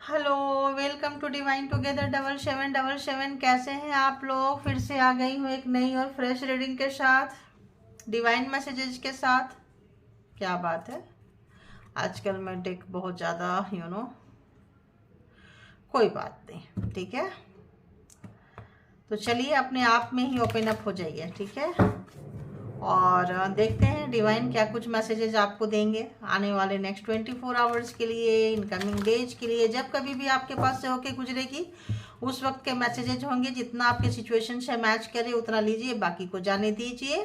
Hello, welcome to divine together 7777। कैसे हैं आप लोग? फिर से आ गई हूँ एक नई और फ्रेश रीडिंग के साथ, डिवाइन मैसेजेस के साथ। क्या बात है, आजकल मैं टेक बहुत ज़्यादा कोई बात नहीं, ठीक है। तो चलिए अपने आप में ही ओपन अप हो जाइए, ठीक है। और देखते हैं डिवाइन क्या कुछ मैसेजेस आपको देंगे आने वाले नेक्स्ट 24 आवर्स के लिए, इनकमिंग डेज के लिए। जब कभी भी आपके पास से होके गुजरेगी उस वक्त के मैसेजेज होंगे। जितना आपके सिचुएशन से मैच करे उतना लीजिए, बाकी को जाने दीजिए।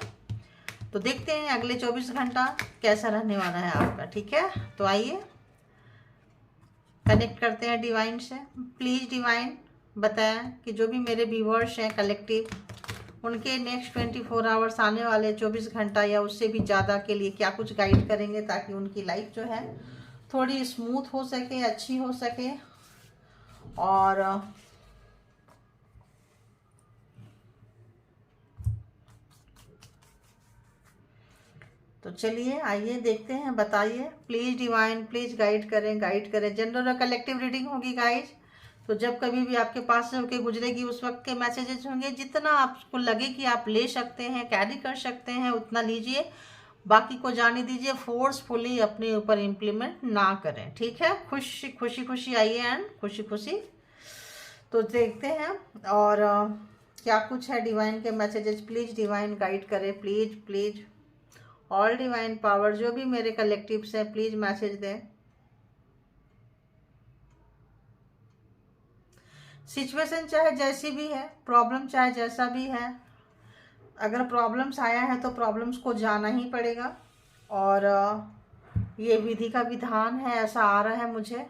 तो देखते हैं अगले 24 घंटा कैसा रहने वाला है आपका, ठीक है। तो आइए कनेक्ट करते हैं डिवाइन से। प्लीज़ डिवाइन बताएं कि जो भी मेरे व्यूअर्स हैं कलेक्टिव, उनके नेक्स्ट 24 आवर्स, आने वाले 24 घंटा या उससे भी ज़्यादा के लिए क्या कुछ गाइड करेंगे ताकि उनकी लाइफ जो है थोड़ी स्मूथ हो सके, अच्छी हो सके। और तो चलिए आइए देखते हैं, बताइए प्लीज़ डिवाइन, प्लीज़ गाइड करें, गाइड करें। जनरल और कलेक्टिव रीडिंग होगी गाइज। तो जब कभी भी आपके पास से होके गुजरेगी उस वक्त के मैसेजेस होंगे। जितना आपको लगे कि आप ले सकते हैं, कैरी कर सकते हैं, उतना लीजिए, बाकी को जाने दीजिए। फोर्सफुली अपने ऊपर इम्प्लीमेंट ना करें, ठीक है। खुशी खुशी खुशी आइए एंड खुशी खुशी। तो देखते हैं और क्या कुछ है डिवाइन के मैसेजेस। प्लीज़ डिवाइन गाइड करें, please please. All divine power जो भी मेरे कलेक्टिव से प्लीज़ मैसेज दें। सिचुएशन चाहे जैसी भी है, प्रॉब्लम चाहे जैसा भी है, अगर प्रॉब्लम्स आया है तो प्रॉब्लम्स को जाना ही पड़ेगा। और ये विधि का विधान है, ऐसा आ रहा है मुझे।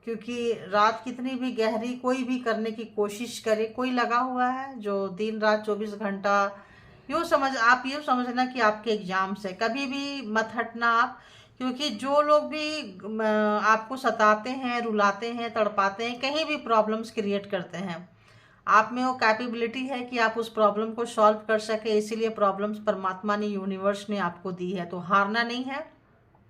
क्योंकि रात कितनी भी गहरी कोई भी करने की कोशिश करे, कोई लगा हुआ है जो दिन रात 24 घंटा, आप यूँ समझना कि आपके एग्जाम से कभी भी मत हटना आप। क्योंकि जो लोग भी आपको सताते हैं, रुलाते हैं, तड़पाते हैं, कहीं भी प्रॉब्लम्स क्रिएट करते हैं, आप में वो कैपेबिलिटी है कि आप उस प्रॉब्लम को सॉल्व कर सके। इसीलिए प्रॉब्लम्स परमात्मा ने, यूनिवर्स ने आपको दी है। तो हारना नहीं है।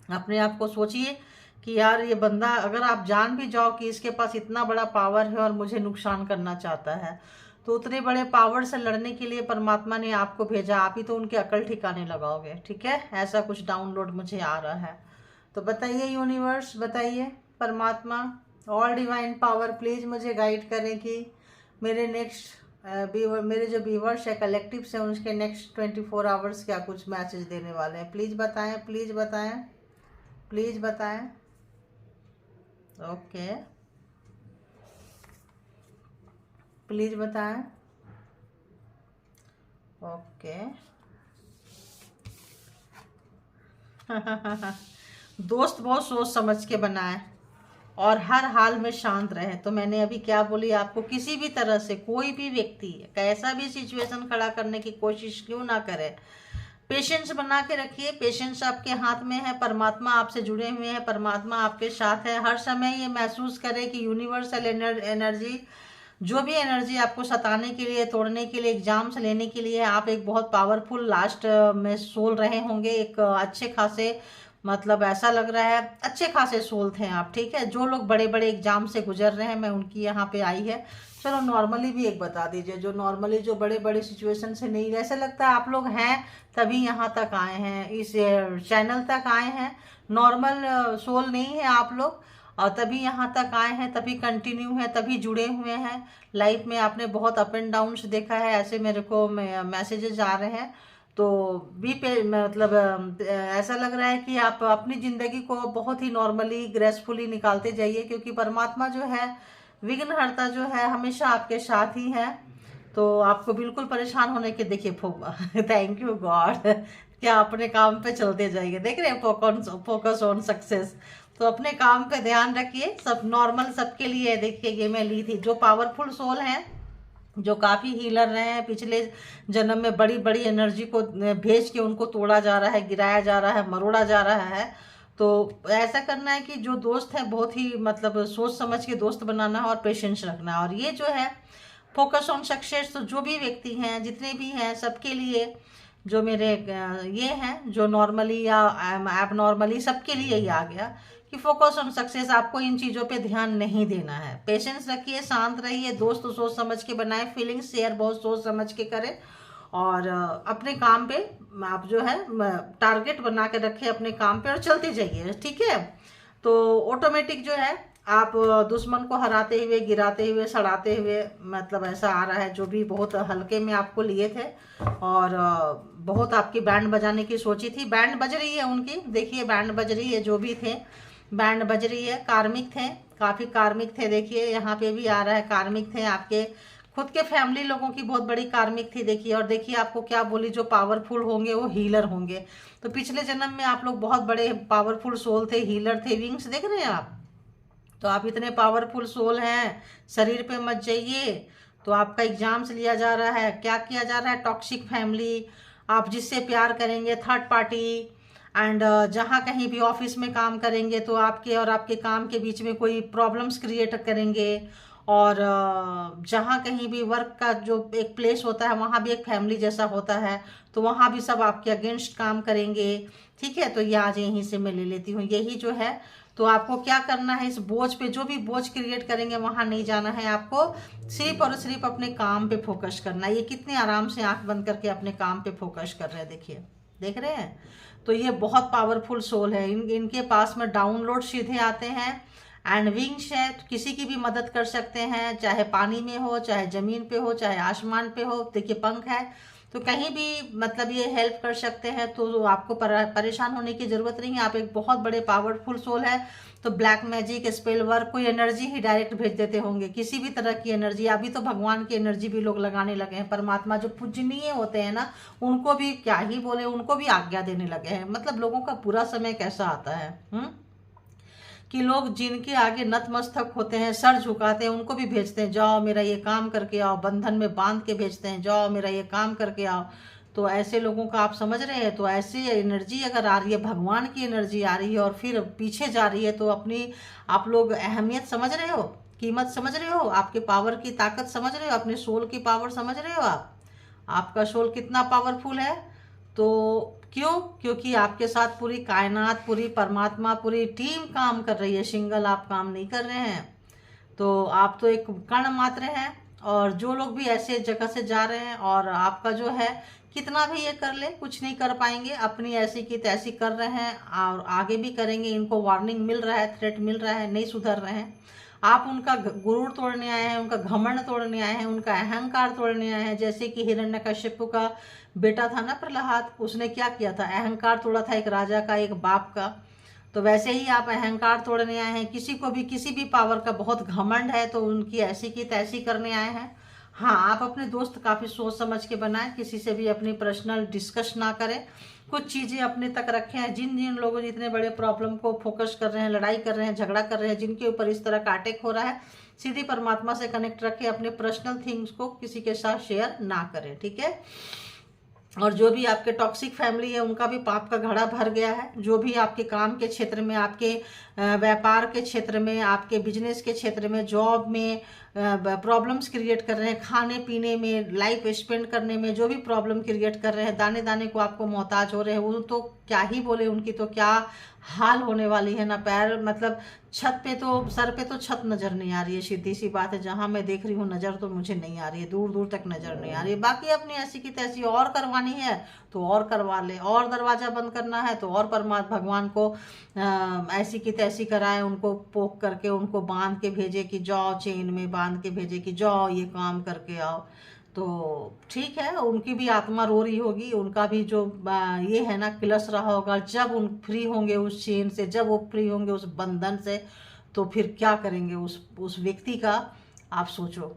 अपने आप को सोचिए कि यार ये बंदा, अगर आप जान भी जाओ कि इसके पास इतना बड़ा पावर है और मुझे नुकसान करना चाहता है, तो उतने बड़े पावर से लड़ने के लिए परमात्मा ने आपको भेजा। आप ही तो उनके अकल ठिकाने लगाओगे, ठीक है। ऐसा कुछ डाउनलोड मुझे आ रहा है। तो बताइए यूनिवर्स, बताइए परमात्मा, ऑल डिवाइन पावर, प्लीज़ मुझे गाइड करें कि मेरे नेक्स्ट मेरे जो व्यूवर्स है कलेक्टिव से, उनके नेक्स्ट 24 आवर्स क्या कुछ मैसेज देने वाले हैं। प्लीज़ बताएं, प्लीज़ बताएं, प्लीज़ बताएं। ओके, प्लीज़ बताएं। ओके। दोस्त बहुत सोच समझ के बनाए और हर हाल में शांत रहे। तो मैंने अभी क्या बोली आपको, किसी भी तरह से कोई भी व्यक्ति कैसा भी सिचुएशन खड़ा करने की कोशिश क्यों ना करे, पेशेंस बना के रखिए। पेशेंस आपके हाथ में है, परमात्मा आपसे जुड़े हुए हैं, परमात्मा आपके साथ है। हर समय ये महसूस करें कि यूनिवर्सल एनर्जी, जो भी एनर्जी आपको सताने के लिए, तोड़ने के लिए, एग्जाम्स लेने के लिए, आप एक बहुत पावरफुल लास्ट में सोल रहे होंगे। एक अच्छे खासे, मतलब ऐसा लग रहा है अच्छे खासे सोल थे आप, ठीक है। जो लोग बड़े बड़े एग्जाम से गुजर रहे हैं, मैं उनकी यहाँ पे आई है। चलो नॉर्मली भी एक बता दीजिए, जो नॉर्मली जो बड़े बड़े सिचुएशन से नहीं, ऐसे लगता है आप लोग हैं तभी यहाँ तक आए हैं, इस चैनल तक आए हैं। नॉर्मल सोल नहीं है आप लोग, और तभी यहाँ तक आए हैं, तभी कंटिन्यू है, तभी जुड़े हुए हैं। लाइफ में आपने बहुत अप एंड डाउन्स देखा है, ऐसे मेरे को मैसेजेस आ रहे हैं। तो भी मतलब ऐसा लग रहा है कि आप अपनी ज़िंदगी को बहुत ही नॉर्मली, ग्रेसफुली निकालते जाइए। क्योंकि परमात्मा जो है, विघ्नहर्ता जो है, हमेशा आपके साथ ही है। तो आपको बिल्कुल परेशान होने के, देखिए थैंक यू गॉड, क्या अपने काम पे चलते जाइए। देख रहे हैं, फोकस ऑन सक्सेस। तो अपने काम पे ध्यान रखिए, सब नॉर्मल सबके लिए। देखिए ये मैं ली थी, जो पावरफुल सोल हैं, जो काफ़ी हीलर रहे हैं पिछले जन्म में, बड़ी बड़ी एनर्जी को भेज के उनको तोड़ा जा रहा है, गिराया जा रहा है, मरोड़ा जा रहा है। तो ऐसा करना है कि जो दोस्त है बहुत ही, मतलब सोच समझ के दोस्त बनाना है और पेशेंस रखना है। और ये जो है फोकस ऑन सक्सेस, तो जो भी व्यक्ति हैं, जितने भी हैं, सबके लिए, जो मेरे ये हैं, जो नॉर्मली या एब नॉर्मली, सबके लिए ही आ गया। कि फोकस ऑन सक्सेस, आपको इन चीज़ों पे ध्यान नहीं देना है। पेशेंस रखिए, शांत रहिए, दोस्त सोच समझ के बनाए, फीलिंग्स शेयर बहुत सोच समझ के करें, और अपने काम पे आप जो है टारगेट बना के रखें अपने काम पे और चलते जाइए, ठीक है। तो ऑटोमेटिक जो है आप दुश्मन को हराते हुए, गिराते हुए, सड़ाते हुए, मतलब ऐसा आ रहा है जो भी बहुत हल्के में आपको लिए थे, और बहुत आपकी बैंड बजाने की सोची थी। बैंड बज रही है उनकी, देखिए बैंड बज रही है, जो भी थे बैंड बज रही है। कार्मिक थे, काफ़ी कार्मिक थे, देखिए यहाँ पे भी आ रहा है कार्मिक थे, आपके खुद के फैमिली लोगों की बहुत बड़ी कार्मिक थी, देखिए। और देखिए आपको क्या बोली, जो पावरफुल होंगे वो हीलर होंगे। तो पिछले जन्म में आप लोग बहुत बड़े पावरफुल सोल थे, हीलर थे, विंग्स देख रहे हैं आप। तो आप इतने पावरफुल सोल हैं, शरीर पे मत जाइए। तो आपका एग्जाम्स लिया जा रहा है, क्या किया जा रहा है, टॉक्सिक फैमिली, आप जिससे प्यार करेंगे थर्ड पार्टी, एंड जहाँ कहीं भी ऑफिस में काम करेंगे तो आपके और आपके काम के बीच में कोई प्रॉब्लम्स क्रिएट करेंगे, और जहाँ कहीं भी वर्क का जो एक प्लेस होता है वहाँ भी एक फैमिली जैसा होता है, तो वहाँ भी सब आपके अगेंस्ट काम करेंगे, ठीक है। तो ये आज यहीं से मैं ले लेती हूँ, यही जो है। तो आपको क्या करना है, इस बोझ पे, जो भी बोझ क्रिएट करेंगे वहाँ नहीं जाना है, आपको सिर्फ और सिर्फ अपने काम पे फोकस करना है। ये कितने आराम से आंख बंद करके अपने काम पे फोकस कर रहे हैं, देखिए, देख रहे हैं। तो ये बहुत पावरफुल सोल है, इनके पास में डाउनलोड सीधे आते हैं, एंड विंग्स है, तो किसी की भी मदद कर सकते हैं, चाहे पानी में हो, चाहे जमीन पे हो, चाहे आसमान पे हो, देखिए पंख है, तो कहीं भी मतलब ये हेल्प कर सकते हैं। तो आपको परेशान होने की जरूरत नहीं है, आप एक बहुत बड़े पावरफुल सोल है। तो ब्लैक मैजिक, स्पेल वर्क, कोई एनर्जी ही डायरेक्ट भेज देते होंगे, किसी भी तरह की एनर्जी। अभी तो भगवान की एनर्जी भी लोग लगाने लगे हैं, परमात्मा जो पूजनीय होते हैं ना, उनको भी क्या ही बोले, उनको भी आज्ञा देने लगे हैं। मतलब लोगों का बुरा समय कैसा आता है, कि लोग जिनके आगे नतमस्तक होते हैं, सर झुकाते हैं, उनको भी भेजते हैं, जाओ मेरा ये काम करके आओ, बंधन में बांध के भेजते हैं, जाओ मेरा ये काम करके आओ। तो ऐसे लोगों का आप समझ रहे हैं। तो ऐसी एनर्जी अगर आ रही है, भगवान की एनर्जी आ रही है और फिर पीछे जा रही है, तो अपनी आप लोग अहमियत समझ रहे हो, कीमत समझ रहे हो, आपके पावर की ताकत समझ रहे हो, अपने सोल की पावर समझ रहे हो। आपका सोल कितना पावरफुल है। तो क्यों? क्योंकि आपके साथ पूरी कायनात, पूरी परमात्मा, पूरी टीम काम कर रही है, सिंगल आप काम नहीं कर रहे हैं। तो आप तो एक कण मात्र हैं, और जो लोग भी ऐसे जगह से जा रहे हैं, और आपका जो है कितना भी ये कर ले, कुछ नहीं कर पाएंगे, अपनी ऐसी की तैसी कर रहे हैं और आगे भी करेंगे। इनको वार्निंग मिल रहा है, थ्रेट मिल रहा है, नहीं सुधर रहे हैं। आप उनका गुरूर तोड़ने आए हैं, उनका घमंड तोड़ने आए हैं, उनका अहंकार तोड़ने आए हैं। जैसे कि हिरण्यकश्यप का बेटा था ना प्रहलाद, उसने क्या किया था, अहंकार तोड़ा था, एक राजा का, एक बाप का। तो वैसे ही आप अहंकार तोड़ने आए हैं। किसी को भी किसी भी पावर का बहुत घमंड है तो उनकी ऐसी की तैसी करने आए हैं। हाँ, आप अपने दोस्त काफ़ी सोच समझ के बनाएं, किसी से भी अपनी पर्सनल डिस्कस ना करें, कुछ चीज़ें अपने तक रखें। जिन जिन लोगों जितने बड़े प्रॉब्लम को फोकस कर रहे हैं, लड़ाई कर रहे हैं, झगड़ा कर रहे हैं, जिनके ऊपर इस तरह का अटैक हो रहा है, सीधी परमात्मा से कनेक्ट रखें, अपने पर्सनल थिंग्स को किसी के साथ शेयर ना करें, ठीक है। और जो भी आपके टॉक्सिक फैमिली है, उनका भी पाप का घड़ा भर गया है। जो भी आपके काम के क्षेत्र में, आपके व्यापार के क्षेत्र में, आपके बिजनेस के क्षेत्र में, जॉब में प्रॉब्लम्स क्रिएट कर रहे हैं, खाने पीने में, लाइफ स्पेंड करने में जो भी प्रॉब्लम क्रिएट कर रहे हैं, दाने दाने को आपको मोहताज हो रहे हैं, वो तो क्या ही बोले, उनकी तो क्या हाल होने वाली है ना। पैर मतलब छत पे तो, सर पे तो छत नज़र नहीं आ रही है, सीधी सी बात है। जहाँ मैं देख रही हूँ नज़र तो मुझे नहीं आ रही है, दूर दूर तक नज़र नहीं आ रही है। बाकी अपनी ऐसी की तैसी और करवानी है तो और करवा ले, और दरवाज़ा बंद करना है तो और परमात्मा भगवान को ऐसी की तैसी कराए, उनको पोक करके, उनको बांध के भेजे कि जाओ, चेन में बांध के भेजे कि जाओ ये काम करके आओ। तो ठीक है, उनकी भी आत्मा रो रही होगी, उनका भी जो ये है ना किलस रहा होगा। जब उन फ्री होंगे उस चेन से, जब वो फ्री होंगे उस बंधन से, तो फिर क्या करेंगे उस व्यक्ति का, आप सोचो।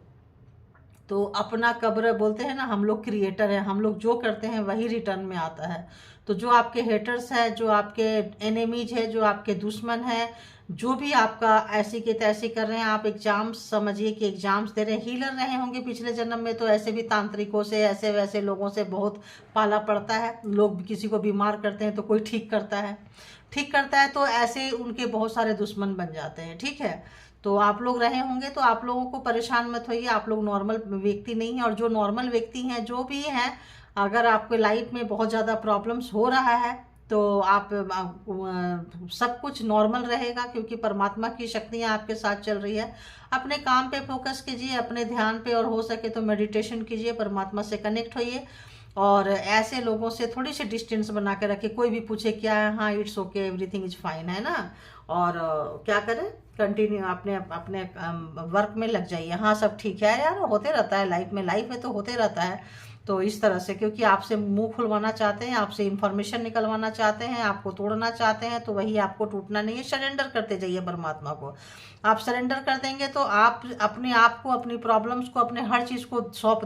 तो अपना कब्र बोलते हैं ना, हम लोग क्रिएटर हैं, हम लोग जो करते हैं वही रिटर्न में आता है। तो जो आपके हेटर्स है, जो आपके एनिमीज है, जो आपके दुश्मन है, जो भी आपका ऐसी की तैसी कर रहे हैं, आप एग्जाम्स समझिए कि एग्जाम्स दे रहे हैं। हीलर रहे होंगे पिछले जन्म में, तो ऐसे भी तांत्रिकों से, ऐसे वैसे लोगों से बहुत पाला पड़ता है। लोग किसी को बीमार करते हैं तो कोई ठीक करता है, तो ऐसे उनके बहुत सारे दुश्मन बन जाते हैं, ठीक है। तो आप लोग रहे होंगे, तो आप लोगों को परेशान मत होइए, आप लोग नॉर्मल व्यक्ति नहीं हैं। और जो नॉर्मल व्यक्ति हैं, जो भी हैं, अगर आपके लाइफ में बहुत ज़्यादा प्रॉब्लम्स हो रहा है, तो आप सब कुछ नॉर्मल रहेगा, क्योंकि परमात्मा की शक्तियाँ आपके साथ चल रही है। अपने काम पे फोकस कीजिए, अपने ध्यान पे, और हो सके तो मेडिटेशन कीजिए, परमात्मा से कनेक्ट होइए, और ऐसे लोगों से थोड़ी सी डिस्टेंस बना के रखिए। कोई भी पूछे क्या है, हाँ it's okay, everything is fine, है ना। और क्या करें, कंटिन्यू अपने अपने वर्क में लग जाइए। हाँ सब ठीक है यार, होते रहता है लाइफ में, लाइफ में तो होते रहता है। तो इस तरह से, क्योंकि आपसे मुंह खुलवाना चाहते हैं, आपसे इंफॉर्मेशन निकलवाना चाहते हैं, आपको तोड़ना चाहते हैं, तो वही आपको टूटना नहीं है। सरेंडर करते जाइए परमात्मा को। आप सरेंडर कर देंगे तो आप अपने आप को, अपनी प्रॉब्लम्स को, अपने हर चीज़ को सौंप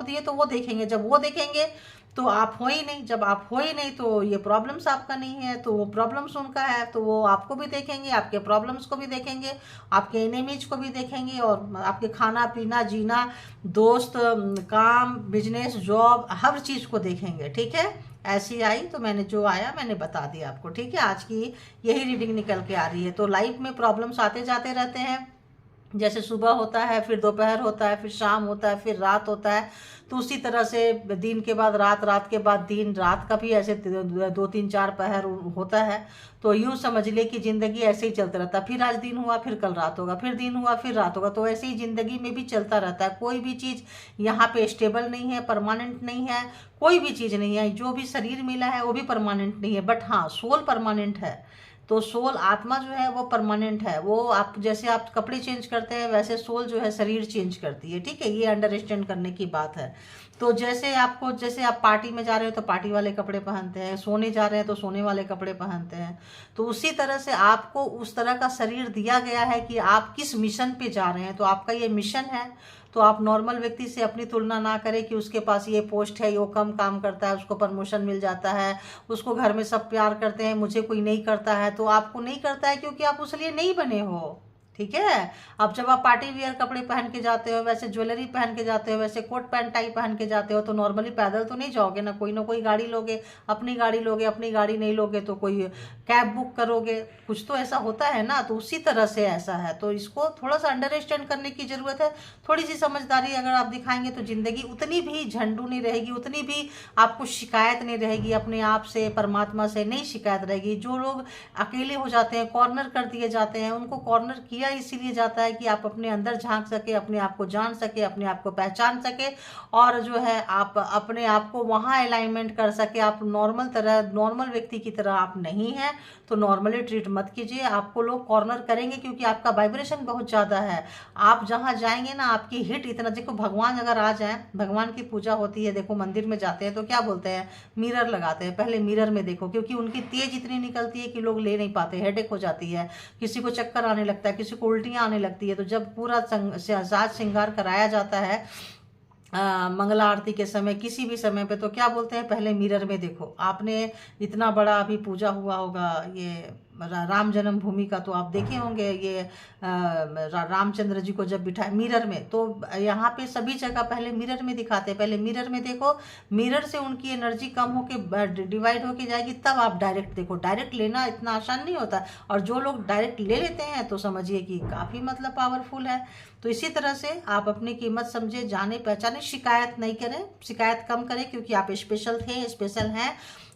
दिए तो वो देखेंगे। जब वो देखेंगे तो आप हो ही नहीं, जब आप हो ही नहीं तो ये प्रॉब्लम्स आपका नहीं है, तो वो प्रॉब्लम्स उनका है, तो वो आपको भी देखेंगे, आपके प्रॉब्लम्स को भी देखेंगे, आपके एनिमीज को भी देखेंगे, और आपके खाना पीना जीना, दोस्त, काम, बिजनेस, जॉब, हर चीज़ को देखेंगे। ठीक है, ऐसी आई तो मैंने जो आया मैंने बता दिया आपको। ठीक है, आज की यही रीडिंग निकल के आ रही है। तो लाइफ में प्रॉब्लम्स आते जाते रहते हैं, जैसे सुबह होता है, फिर दोपहर होता है, फिर शाम होता है, फिर रात होता है। तो उसी तरह से दिन के बाद रात, रात के बाद दिन, रात का भी ऐसे 2 3 4 पहर होता है। तो यूँ समझ ले कि ज़िंदगी ऐसे ही चलता रहता है। फिर आज दिन हुआ, फिर कल रात होगा, फिर दिन हुआ, फिर रात होगा। तो ऐसे ही ज़िंदगी में भी चलता रहता है। कोई भी चीज़ यहाँ पे स्टेबल नहीं है, परमानेंट नहीं है, कोई भी चीज़ नहीं है। जो भी शरीर मिला है वो भी परमानेंट नहीं है, बट हाँ सोल परमानेंट है। तो सोल, आत्मा जो है वो परमानेंट है। वो आप जैसे आप कपड़े चेंज करते हैं, वैसे सोल जो है शरीर चेंज करती है। ठीक है, ये अंडरस्टैंड करने की बात है। तो जैसे आपको, जैसे आप पार्टी में जा रहे हो तो पार्टी वाले कपड़े पहनते हैं, सोने जा रहे हैं तो सोने वाले कपड़े पहनते हैं। तो उसी तरह से आपको उस तरह का शरीर दिया गया है कि आप किस मिशन पे जा रहे हैं। तो आपका ये मिशन है। तो आप नॉर्मल व्यक्ति से अपनी तुलना ना करें कि उसके पास ये पोस्ट है, वो कम काम करता है, उसको प्रमोशन मिल जाता है, उसको घर में सब प्यार करते हैं, मुझे कोई नहीं करता है। तो आपको नहीं करता है क्योंकि आप उस लिए नहीं बने हो। ठीक है, अब जब आप पार्टी वियर कपड़े पहन के जाते हो, वैसे ज्वेलरी पहन के जाते हो, वैसे कोट पैंट टाई पहन के जाते हो, तो नॉर्मली पैदल तो नहीं जाओगे ना कोई गाड़ी लोगे, अपनी गाड़ी लोगे, अपनी गाड़ी नहीं लोगे तो कोई कैब बुक करोगे, कुछ तो ऐसा होता है ना। तो उसी तरह से ऐसा है। तो इसको थोड़ा सा अंडरस्टैंड करने की ज़रूरत है। थोड़ी सी समझदारी अगर आप दिखाएंगे तो ज़िंदगी उतनी भी झंडू नहीं रहेगी, उतनी भी आपको शिकायत नहीं रहेगी, अपने आप से, परमात्मा से नहीं शिकायत रहेगी। जो लोग अकेले हो जाते हैं, कॉर्नर कर दिए जाते हैं, उनको कॉर्नर किया इसीलिए जाता है कि आप अपने अंदर झांक सके, अपने आप को जान सके, अपने आप को पहचान सके, और जो है आप अपने आप को वहाँ अलाइनमेंट कर सके। आप नॉर्मल व्यक्ति की तरह आप नहीं हैं, तो नॉर्मली ट्रीट मत कीजिए। आपको लोग कॉर्नर करेंगे क्योंकि आपका वाइब्रेशन बहुत ज़्यादा है। आप जहाँ जाएंगे ना, आपकी हिट इतना, देखो भगवान अगर आ जाए, भगवान की पूजा होती है, देखो मंदिर में जाते हैं तो क्या बोलते हैं, मिरर लगाते हैं, पहले मिरर में देखो, क्योंकि उनकी तेज इतनी निकलती है कि लोग ले नहीं पाते, हेडेक हो जाती है, किसी को चक्कर आने लगता है, किसी को उल्टियाँ आने लगती है। तो जब पूरा साज श्रृंगार कराया जाता है मंगला आरती के समय, किसी भी समय पे, तो क्या बोलते हैं, पहले मिरर में देखो। आपने इतना बड़ा अभी पूजा हुआ होगा ये राम जन्मभूमि का, तो आप देखे होंगे ये रामचंद्र जी को जब बिठाए मिरर में, तो यहाँ पे सभी जगह पहले मिरर में दिखाते हैं। पहले मिरर में देखो, मिरर से उनकी एनर्जी कम होके डिवाइड होके जाएगी, तब आप डायरेक्ट देखो। डायरेक्ट लेना इतना आसान नहीं होता, और जो लोग डायरेक्ट ले लेते हैं तो समझिए कि काफ़ी मतलब पावरफुल है। तो इसी तरह से आप अपनी कीमत समझे, जाने पहचाने, शिकायत नहीं करें, शिकायत कम करें, क्योंकि आप स्पेशल थे, स्पेशल हैं,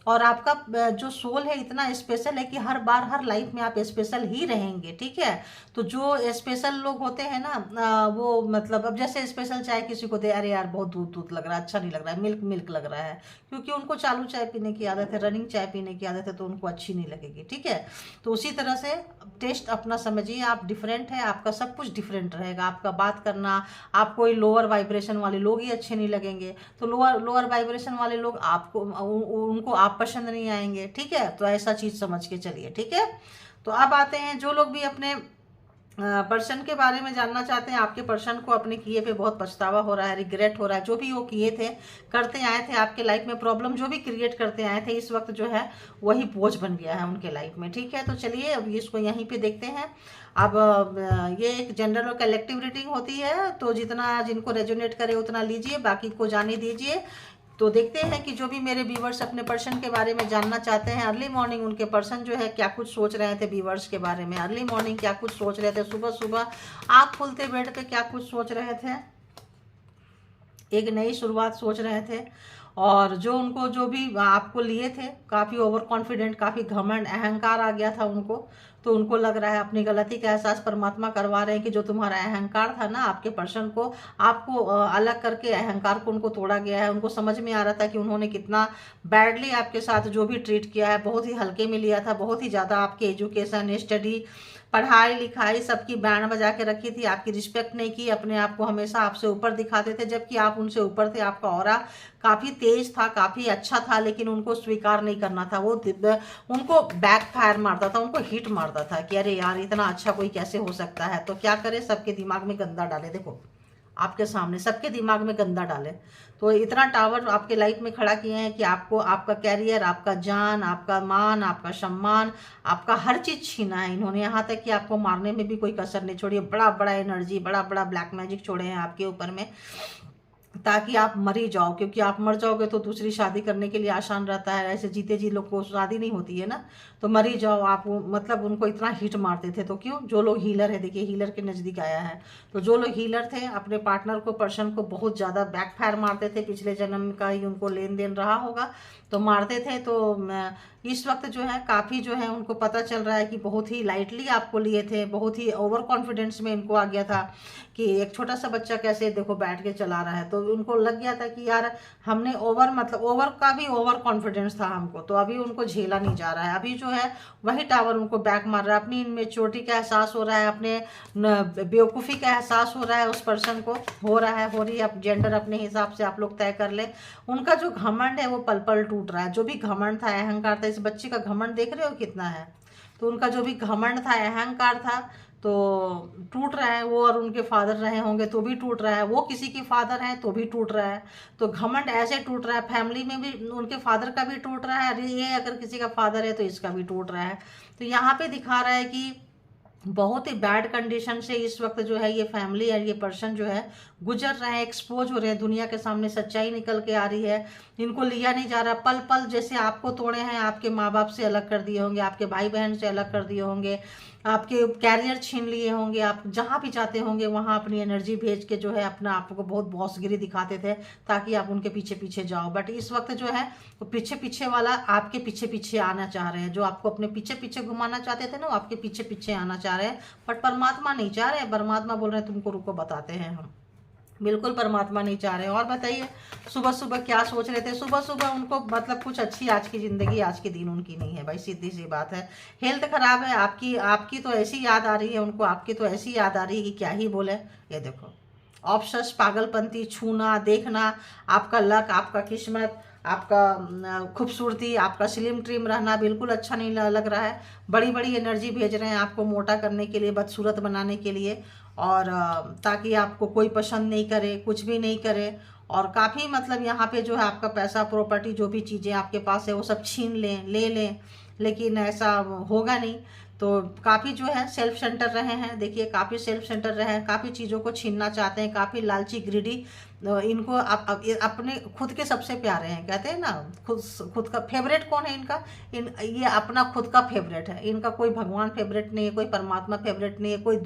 और आपका जो सोल है इतना स्पेशल है कि हर बार हर लाइफ में आप स्पेशल ही रहेंगे। ठीक है, तो जो स्पेशल लोग होते हैं ना, वो मतलब अब जैसे स्पेशल चाय किसी को दे, अरे यार बहुत दूध दूध लग रहा है, अच्छा नहीं लग रहा है, मिल्क मिल्क लग रहा है, क्योंकि उनको चालू चाय पीने की आदत है, रनिंग चाय पीने की आदत है, तो उनको अच्छी नहीं लगेगी। ठीक है, तो उसी तरह से टेस्ट अपना समझिए, आप डिफरेंट है, आपका सब कुछ डिफरेंट रहेगा। आपका बात करना, आप कोई लोअर वाइब्रेशन वाले लोग ही अच्छे नहीं लगेंगे, तो लोअर वाइब्रेशन वाले लोग आपको, उनको आप पसंद नहीं आएंगे। ठीक है, तो ऐसा चीज समझ के चलिए। ठीक है, तो अब आते हैं जो लोग भी अपने पर्सन के बारे में जानना चाहते हैं, आपके पर्सन को अपने किए पे बहुत पछतावा हो रहा है, रिग्रेट हो रहा है, जो भी वो किए थे, करते आए थे आपके लाइफ में, प्रॉब्लम जो भी क्रिएट करते आए थे, इस वक्त जो है वही बोझ बन गया है उनके लाइफ में। ठीक है, तो चलिए अब इसको यहीं पे देखते हैं। अब ये एक जनरल और कलेक्टिव रीडिंग होती है, तो जितना जिनको रेजोनेट करे उतना लीजिए, बाकी को जाने दीजिए। तो देखते हैं कि जो भी मेरे व्यूवर्स अपने पर्सन के बारे में जानना चाहते हैं, अर्ली मॉर्निंग उनके पर्सन जो है क्या कुछ सोच रहे थे व्यूवर्स के बारे में, अर्ली मॉर्निंग क्या कुछ सोच रहे थे, सुबह सुबह आँख खुलते बेड पे क्या कुछ सोच रहे थे, एक नई शुरुआत सोच रहे थे, और जो उनको जो भी आपको लिए थे, काफ़ी ओवर कॉन्फिडेंट, काफ़ी घमंड, अहंकार आ गया था उनको। तो उनको लग रहा है अपनी गलती का एहसास परमात्मा करवा रहे हैं कि जो तुम्हारा अहंकार था ना, आपके पर्सन को, आपको अलग करके अहंकार को उनको तोड़ा गया है। उनको समझ में आ रहा था कि उन्होंने कितना बैडली आपके साथ जो भी ट्रीट किया है, बहुत ही हल्के में लिया था, बहुत ही ज़्यादा आपके एजुकेशन, स्टडी, पढ़ाई लिखाई सबकी बैंड बजा के रखी थी, आपकी रिस्पेक्ट नहीं की, अपने आप को हमेशा आपसे ऊपर दिखाते थे, जबकि आप उनसे ऊपर थे। आपका ऑरा काफ़ी तेज था, काफ़ी अच्छा था, लेकिन उनको स्वीकार नहीं करना था। वो उनको बैक फायर मारता था, उनको हिट मारता था कि अरे यार इतना अच्छा कोई कैसे हो सकता है। तो क्या करे, सबके दिमाग में गंदा डाले। देखो आपके सामने सबके दिमाग में गंदा डाले। तो इतना टावर आपके लाइफ में खड़ा किए हैं कि आपको आपका कैरियर, आपका जान, आपका मान, आपका सम्मान, आपका हर चीज़ छीना है इन्होंने। यहाँ तक कि आपको मारने में भी कोई कसर नहीं छोड़ी। बड़ा बड़ा एनर्जी, बड़ा बड़ा ब्लैक मैजिक छोड़े हैं आपके ऊपर में, ताकि आप मर ही जाओ। क्योंकि आप मर जाओगे तो दूसरी शादी करने के लिए आसान रहता है, ऐसे जीते जी लोग को शादी नहीं होती है ना, तो मर ही जाओ आप। मतलब उनको इतना हिट मारते थे। तो क्यों, जो लोग हीलर है, देखिए हीलर के नज़दीक आया है, तो जो लोग हीलर थे अपने पार्टनर को, पर्सन को बहुत ज़्यादा बैकफायर मारते थे। पिछले जन्म का ही उनको लेन देन रहा होगा तो मारते थे। तो इस वक्त जो है काफ़ी जो है उनको पता चल रहा है कि बहुत ही लाइटली आपको लिए थे, बहुत ही ओवर कॉन्फिडेंस में इनको आ गया था कि एक छोटा सा बच्चा कैसे देखो बैठ के चला रहा है। तो उनको लग गया था कि यार हमने ओवर, मतलब ओवर का भी ओवर कॉन्फिडेंस था हमको, तो अभी उनको झेला नहीं जा रहा है। अभी जो है वही टावर उनको बैक मार रहा है। अपनी इनमेच्योरिटी का एहसास हो रहा है, अपने बेवकूफ़ी का एहसास हो रहा है उस पर्सन को, हो रहा है, हो रही है। अब जेंडर अपने हिसाब से आप लोग तय कर ले। उनका जो घमंड है वो पल पल टूट रहा है। जो भी घमंड था, अहंकार था, इस बच्चे का घमंड देख रहे हो कितना है, तो उनका जो भी घमंड था, अहंकार था, तो टूट रहा है वो। और उनके फादर रहे होंगे तो भी टूट रहा है, वो किसी के फादर हैं तो भी टूट रहा है। तो घमंड ऐसे टूट रहा है, फैमिली में भी उनके फादर का भी टूट रहा है, ये अगर किसी का फादर है तो इसका भी टूट रहा है। तो यहाँ पे दिखा रहा है कि बहुत ही बैड कंडीशन से इस वक्त जो है ये फैमिली और ये पर्सन जो है गुजर रहे हैं, एक्सपोज हो रहे हैं, दुनिया के सामने सच्चाई निकल के आ रही है। इनको लिया नहीं जा रहा। पल पल जैसे आपको तोड़े हैं, आपके माँ बाप से अलग कर दिए होंगे, आपके भाई बहन से अलग कर दिए होंगे, आपके कैरियर छीन लिए होंगे, आप जहाँ भी जाते होंगे वहाँ अपनी एनर्जी भेज के जो है अपना आपको बहुत बॉसगिरी दिखाते थे ताकि आप उनके पीछे पीछे जाओ। बट इस वक्त जो है वो पीछे पीछे वाला आपके पीछे पीछे आना चाह रहे हैं। जो आपको अपने पीछे पीछे घुमाना चाहते थे ना, वो आपके पीछे पीछे आना चाह रहे हैं। बट परमात्मा नहीं चाह रहे। परमात्मा बोल रहे हैं तुमको रुको, बताते हैं हम। बिल्कुल परमात्मा नहीं चाह रहे। और बताइए सुबह सुबह क्या सोच रहे थे। सुबह सुबह उनको मतलब कुछ अच्छी आज की जिंदगी, आज के दिन उनकी नहीं है भाई, सीधी सी बात है। हेल्थ खराब है आपकी, आपकी तो ऐसी याद आ रही है उनको, आपकी तो ऐसी याद आ रही है कि क्या ही बोले। ये देखो ऑप्शंस, पागलपंती, छूना, देखना, आपका लक, आपका किस्मत, आपका खूबसूरती, आपका स्लिम ट्रिम रहना बिल्कुल अच्छा नहीं लग रहा है। बड़ी बड़ी एनर्जी भेज रहे हैं आपको मोटा करने के लिए, बदसूरत बनाने के लिए, और ताकि आपको कोई पसंद नहीं करे, कुछ भी नहीं करे। और काफ़ी मतलब यहाँ पे जो है आपका पैसा, प्रॉपर्टी, जो भी चीज़ें आपके पास है वो सब छीन लें, ले लें, लेकिन ऐसा होगा नहीं। तो काफ़ी जो है सेल्फ सेंटर रहे हैं। देखिए काफ़ी सेल्फ सेंटर रहे हैं, काफ़ी चीज़ों को छीनना चाहते हैं, काफ़ी लालची, ग्रीडी। इनको अपने खुद के सबसे प्यारे हैं, कहते हैं ना, खुद का फेवरेट कौन है इनका, ये अपना खुद का फेवरेट है इनका। कोई भगवान फेवरेट नहीं है, कोई परमात्मा फेवरेट नहीं है, कोई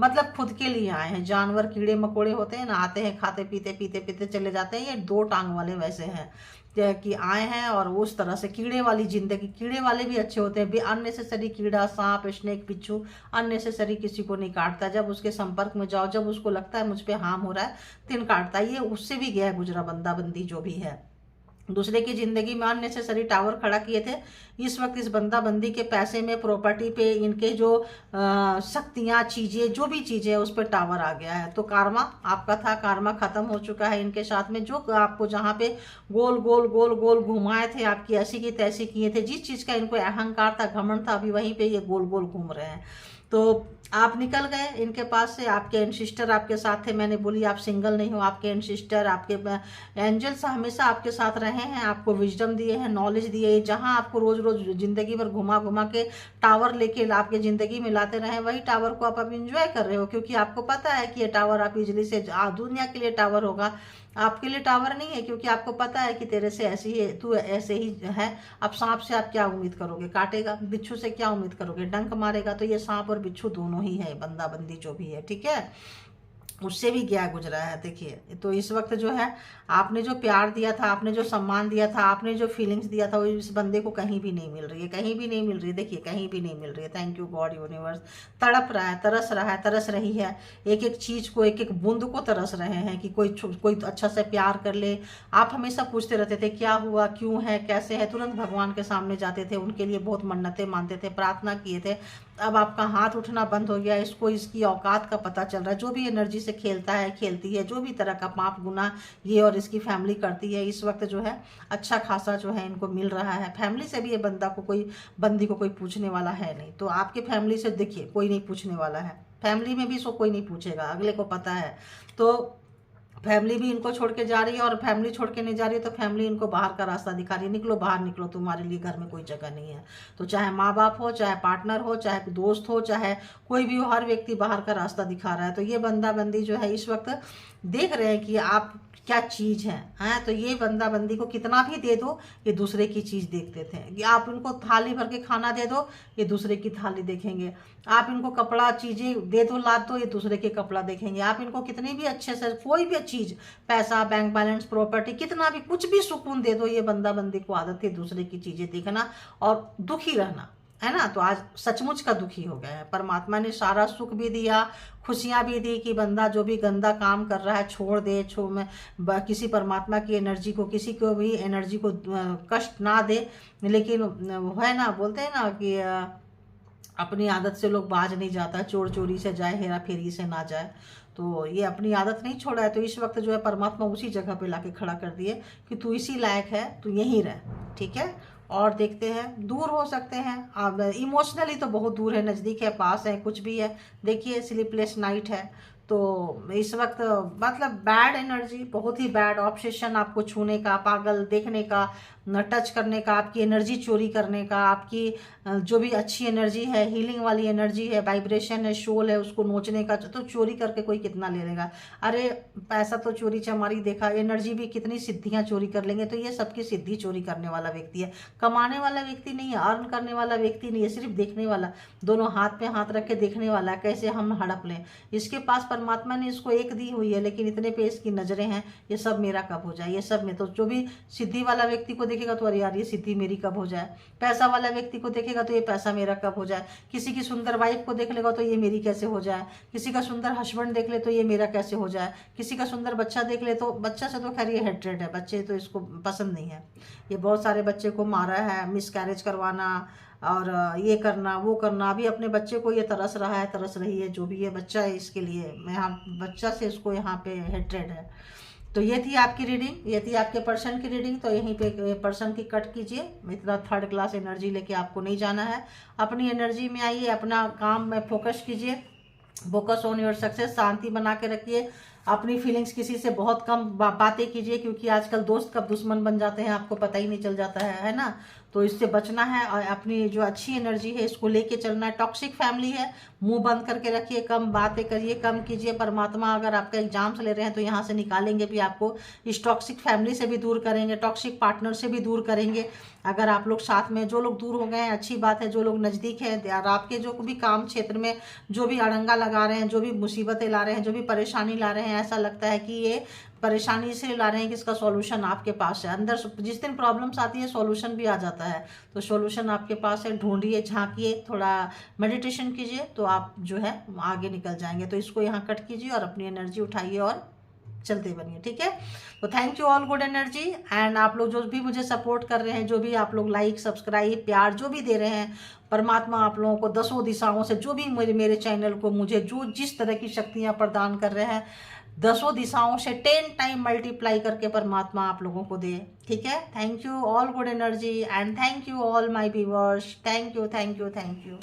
मतलब खुद के लिए आए हैं। जानवर, कीड़े मकोड़े होते हैं ना, आते हैं, खाते पीते पीते पीते चले जाते हैं। ये दो टांग वाले वैसे हैं कि आए हैं और उस तरह से कीड़े वाली जिंदगी। कीड़े वाले भी अच्छे होते हैं, अननेसेसरी कीड़ा, सांप, स्नेक, बिच्छू अननेसेसरी किसी को नहीं काटता। जब उसके संपर्क में जाओ, जब उसको लगता है मुझ पे हार्म हो रहा है, तीन काटता है। ये उससे भी गया गुजरा बंदा बंदी जो भी है, दूसरे की जिंदगी में अननेसेसरी टावर खड़ा किए थे। इस वक्त इस बंदा बंदी के पैसे में, प्रॉपर्टी पे, इनके जो शक्तियाँ, चीज़ें, जो भी चीज़ें है उस पर टावर आ गया है। तो कार्मा आपका था, कार्मा खत्म हो चुका है इनके साथ में। जो आपको जहाँ पे गोल गोल गोल गोल घुमाए थे, आपकी ऐसी की तैसी किए थे, जिस चीज़ का इनको अहंकार था, घमंड था, अभी वहीं पे ये गोल गोल घूम रहे हैं। तो आप निकल गए इनके पास से। आपके एनसिस्टर आपके साथ थे, मैंने बोली आप सिंगल नहीं हो। आपके एनसिस्टर, आपके एंजल्स हमेशा आपके साथ रहे हैं, आपको विजडम दिए हैं, नॉलेज दिए हैं। जहां आपको रोज रोज जिंदगी भर घुमा घुमा के टावर लेके आपके जिंदगी में लाते रहे, वही टावर को आप अब इंजॉय कर रहे हो। क्योंकि आपको पता है कि ये टावर आप इजली से, दुनिया के लिए टावर होगा, आपके लिए टावर नहीं है। क्योंकि आपको पता है कि तेरे से ऐसी है, तू ऐसे ही है। अब सांप से आप क्या उम्मीद करोगे, काटेगा। बिच्छू से क्या उम्मीद करोगे, डंक मारेगा। तो ये सांप और बिच्छू दोनों ही है, बंदा बंदी जो भी है, ठीक है। उससे भी गया गुजरा है। देखिए तो इस वक्त जो है आपने जो प्यार दिया था, आपने जो सम्मान दिया था, आपने जो फीलिंग्स दिया था, वो इस बंदे को कहीं भी नहीं मिल रही है, कहीं भी नहीं मिल रही है। देखिए कहीं भी नहीं मिल रही है। Thank you God universe. तड़प रहा है, तरस रहा है, तरस रही है, एक एक चीज़ को, एक एक बूंद को तरस रहे हैं कि कोई अच्छा से प्यार कर ले। आप हमेशा पूछते रहते थे क्या हुआ, क्यों है, कैसे है, तुरंत भगवान के सामने जाते थे, उनके लिए बहुत मन्नतें मानते थे, प्रार्थना किए थे। अब आपका हाथ उठना बंद हो गया, इसको इसकी औकात का पता चल रहा है। जो भी एनर्जी से खेलता है, खेलती है, जो भी तरह का पाप गुना ये और इसकी फैमिली करती है, इस वक्त जो है अच्छा खासा जो है इनको मिल रहा है। फैमिली से भी ये बंदी को कोई पूछने वाला है नहीं। तो आपके फैमिली से देखिए कोई नहीं पूछने वाला है, फैमिली में भी इसको कोई नहीं पूछेगा, अगले को पता है। तो फैमिली भी इनको छोड़ के जा रही है, और फैमिली छोड़ के नहीं जा रही है तो फैमिली इनको बाहर का रास्ता दिखा रही है, निकलो बाहर निकलो, तुम्हारे लिए घर में कोई जगह नहीं है। तो चाहे माँ बाप हो, चाहे पार्टनर हो, चाहे दोस्त हो, चाहे कोई भी हो, हर व्यक्ति बाहर का रास्ता दिखा रहा है। तो ये बंदा बंदी जो है इस वक्त देख रहे हैं कि आप क्या चीज़ है। तो ये बंदा बंदी को कितना भी दे दो, ये दूसरे की चीज़ देखते थे। कि आप इनको थाली भर के खाना दे दो, ये दूसरे की थाली देखेंगे। आप इनको कपड़ा चीज़ें दे दो, लाद दो, ये दूसरे के कपड़ा देखेंगे। आप इनको कितनी भी अच्छे से कोई भी चीज़, पैसा, बैंक बैलेंस, प्रॉपर्टी, कितना भी कुछ भी सुकून दे दो, ये बंदा बंदी को आदत है दूसरे की चीज़ें देखना और दुखी रहना, है ना। तो आज सचमुच का दुखी हो गया है। परमात्मा ने सारा सुख भी दिया, खुशियां भी दी कि बंदा जो भी गंदा काम कर रहा है छोड़ दे, किसी परमात्मा की एनर्जी को, किसी को भी एनर्जी को कष्ट ना दे। लेकिन है ना, बोलते हैं ना कि अपनी आदत से लोग बाज नहीं जाता, चोर चोरी से जाए, हेरा फेरी से ना जाए। तो ये अपनी आदत नहीं छोड़ा है। तो इस वक्त जो है परमात्मा उसी जगह पे लाके खड़ा कर दिए कि तू इसी लायक है, तू यहीं रह, ठीक है। और देखते हैं, दूर हो सकते हैं अब, इमोशनली तो बहुत दूर है, नज़दीक है, पास है, कुछ भी है। देखिए स्लीपलेस नाइट है। तो इस वक्त मतलब बैड एनर्जी, बहुत ही बैड ऑब्सेशन, आपको छूने का, पागल देखने का, टच करने का, आपकी एनर्जी चोरी करने का, आपकी जो भी अच्छी एनर्जी है, हीलिंग वाली एनर्जी है, वाइब्रेशन है, शोल है, उसको नोचने का। तो चोरी करके कोई कितना ले लेगा। अरे पैसा तो चोरी चमारी देखा, एनर्जी भी कितनी सिद्धियां चोरी कर लेंगे। तो ये सबकी सिद्धि चोरी करने वाला व्यक्ति है, कमाने वाला व्यक्ति नहीं है, अर्न करने वाला व्यक्ति नहीं है, सिर्फ देखने वाला, दोनों हाथ पे हाथ रख के देखने वाला, कैसे हम हड़प लें। इसके पास परमात्मा ने इसको एक दी हुई है, लेकिन इतने पे इसकी नजरें हैं, ये सब मेरा कब हो जाए, ये सब में। तो जो भी सिद्धि वाला व्यक्ति को देखेगा तो अरे यार ये सिद्धि मेरी कब हो जाए, पैसा वाला व्यक्ति को देखेगा तो ये पैसा मेरा कब हो जाए, किसी की सुंदर वाइफ को देख लेगा तो ये मेरी कैसे हो जाए, किसी का सुंदर हस्बैंड देख ले तो ये मेरा कैसे हो जाए, किसी का सुंदर बच्चा देख ले तो, बच्चा से तो खैर ये हेट्रेड है, बच्चे तो इसको पसंद नहीं है। ये बहुत सारे बच्चे को मारा है, मिसकैरेज करवाना और ये करना वो करना। अभी अपने बच्चे को ये तरस रहा है, तरस रही है, जो भी ये बच्चा है इसके लिए, मैं यहाँ बच्चा से इसको यहाँ पे हेट्रेड है। तो ये थी आपकी रीडिंग, ये थी आपके पर्सन की रीडिंग। तो यहीं पे पर्सन की कट कीजिए। इतना थर्ड क्लास एनर्जी लेके आपको नहीं जाना है, अपनी एनर्जी में आइए, अपना काम में फोकस कीजिए, फोकस ऑन योर सक्सेस, शांति बना के रखिए। अपनी फीलिंग्स किसी से बहुत कम बातें कीजिए, क्योंकि आजकल दोस्त कब दुश्मन बन जाते हैं आपको पता ही नहीं चल जाता है ना। तो इससे बचना है और अपनी जो अच्छी एनर्जी है इसको लेके चलना है। टॉक्सिक फैमिली है, मुंह बंद करके रखिए, कम बातें करिए, कम कीजिए। परमात्मा अगर आपका एग्जाम्स ले रहे हैं तो यहाँ से निकालेंगे भी आपको, इस टॉक्सिक फैमिली से भी दूर करेंगे, टॉक्सिक पार्टनर से भी दूर करेंगे। अगर आप लोग साथ में, जो लोग दूर हो गए हैं अच्छी बात है, जो लोग नज़दीक है और आपके जो भी काम क्षेत्र में जो भी अड़ंगा लगा रहे हैं, जो भी मुसीबतें ला रहे हैं, जो भी परेशानी ला रहे हैं, ऐसा लगता है कि ये परेशानी से ला रहे हैं कि इसका सॉल्यूशन आपके पास है। अंदर जिस दिन प्रॉब्लम्स आती है सॉल्यूशन भी आ जाता है। तो सॉल्यूशन आपके पास है, ढूंढिए, झांकिए, थोड़ा मेडिटेशन कीजिए तो आप जो है आगे निकल जाएंगे। तो इसको यहाँ कट कीजिए और अपनी एनर्जी उठाइए और चलते बनिए, ठीक है। तो thank you all good energy. And आप लोग जो भी मुझे सपोर्ट कर रहे हैं, जो भी आप लोग लाइक सब्सक्राइब प्यार जो भी दे रहे हैं, परमात्मा आप लोगों को दसों दिशाओं से, जो भी मेरे चैनल को मुझे जो जिस तरह की शक्तियां प्रदान कर रहे हैं, दसों दिशाओं से 10 टाइम मल्टीप्लाई करके परमात्मा आप लोगों को दे, ठीक है। Thank you all good energy and thank you all my viewers. Thank you, thank you, thank you.